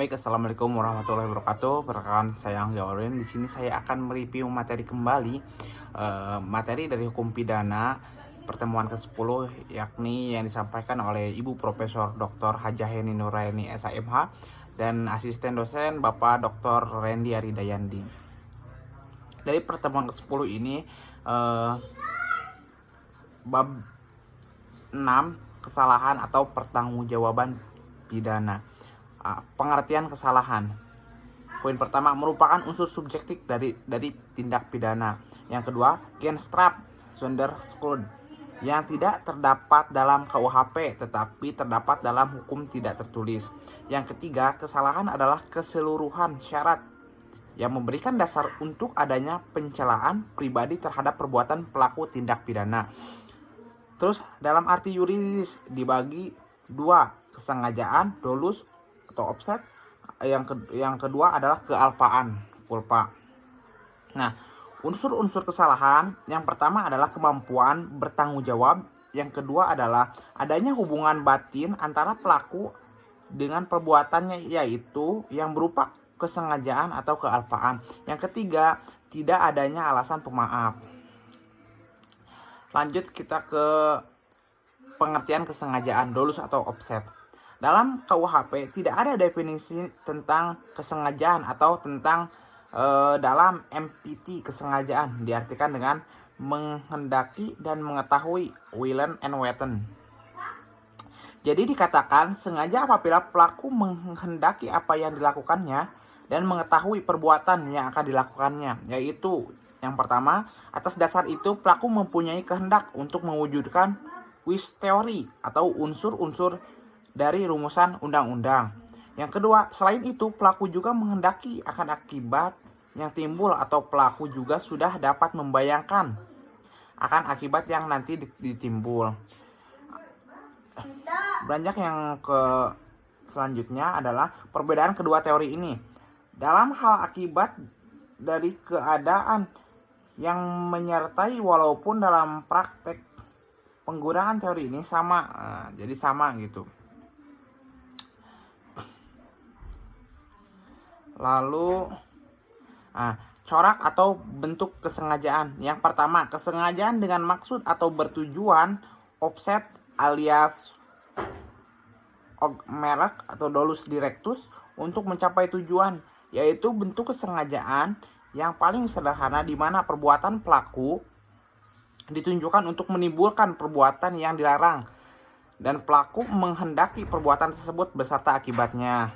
Baik, assalamualaikum warahmatullahi wabarakatuh. Perkenalkan, saya Angga Orin. Di sini saya akan mereview materi kembali, materi dari hukum pidana pertemuan ke-10, yakni yang disampaikan oleh Ibu Profesor Dr. Hajah Heni Nuraini SHMH dan asisten dosen Bapak Dr. Randy Aridayandi. Dari pertemuan ke-10 ini, bab 6, kesalahan atau pertanggungjawaban pidana. Pengertian kesalahan. Poin pertama, merupakan unsur subjektif dari tindak pidana. Yang kedua, Genstraf Sonderschuld, yang tidak terdapat dalam KUHP tetapi terdapat dalam hukum tidak tertulis. Yang ketiga, kesalahan adalah keseluruhan syarat yang memberikan dasar untuk adanya pencelaan pribadi terhadap perbuatan pelaku tindak pidana. Terus dalam arti yuridis dibagi dua, kesengajaan, dolus atau offset. Yang kedua adalah kealpaan, culpa. Nah, unsur-unsur kesalahan yang pertama adalah kemampuan bertanggung jawab. Yang kedua adalah adanya hubungan batin antara pelaku dengan perbuatannya, yaitu yang berupa kesengajaan atau kealpaan. Yang ketiga, tidak adanya alasan pemaaf. Lanjut kita ke pengertian kesengajaan, dolus atau offset. Dalam KUHP tidak ada definisi tentang kesengajaan atau tentang dalam MPT kesengajaan diartikan dengan menghendaki dan mengetahui, willen and wetten. Jadi dikatakan sengaja apabila pelaku menghendaki apa yang dilakukannya dan mengetahui perbuatan yang akan dilakukannya, yaitu yang pertama, atas dasar itu pelaku mempunyai kehendak untuk mewujudkan wish theory atau unsur-unsur dari rumusan undang-undang. Yang kedua, selain itu pelaku juga menghendaki akan akibat yang timbul atau pelaku juga sudah dapat membayangkan akan akibat yang nanti ditimbul. Beranjak yang ke selanjutnya adalah perbedaan kedua teori ini. Dalam hal akibat dari keadaan yang menyertai, walaupun dalam praktek penggunaan teori ini sama, jadi sama gitu. Lalu corak atau bentuk kesengajaan. Yang pertama, kesengajaan dengan maksud atau bertujuan, offset alias merek atau dolus directus, untuk mencapai tujuan, yaitu bentuk kesengajaan yang paling sederhana di mana perbuatan pelaku ditunjukkan untuk menimbulkan perbuatan yang dilarang dan pelaku menghendaki perbuatan tersebut beserta akibatnya.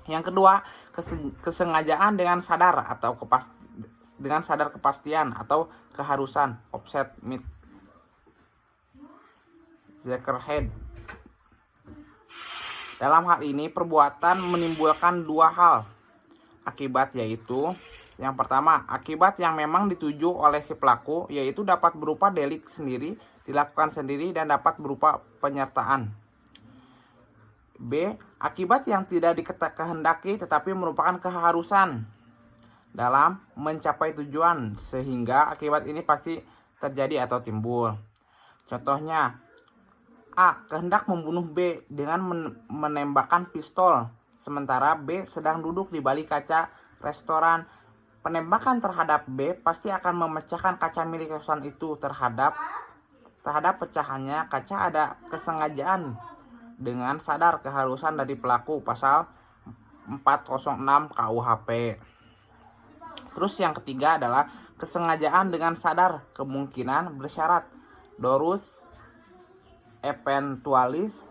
Yang kedua, kesengajaan dengan sadar atau dengan sadar kepastian atau keharusan, offset mit Zekerhead. Dalam hal ini perbuatan menimbulkan dua hal akibat, yaitu yang pertama, akibat yang memang dituju oleh si pelaku, yaitu dapat berupa delik sendiri, dilakukan sendiri, dan dapat berupa penyertaan. B. Akibat yang tidak dikehendaki tetapi merupakan keharusan dalam mencapai tujuan, sehingga akibat ini pasti terjadi atau timbul. Contohnya, A. Kehendak membunuh B dengan menembakkan pistol, sementara B sedang duduk di balik kaca restoran. Penembakan terhadap B pasti akan memecahkan kaca milik restoran itu. Terhadap pecahannya kaca ada kesengajaan dengan sadar keharusan dari pelaku, pasal 406 KUHP. Terus yang ketiga adalah kesengajaan dengan sadar kemungkinan bersyarat, dorus eventualis.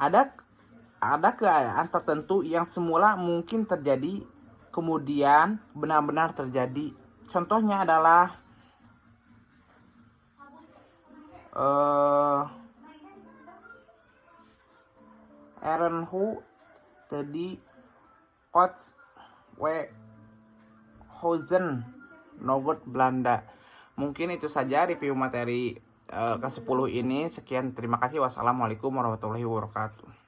Ada keadaan tertentu yang semula mungkin terjadi kemudian benar-benar terjadi. Contohnya adalah Ehrenhu tadi Kots Wehausen, Noord Belanda. Mungkin itu saja review materi ke-10 ini. Sekian, terima kasih. Wassalamualaikum warahmatullahi wabarakatuh.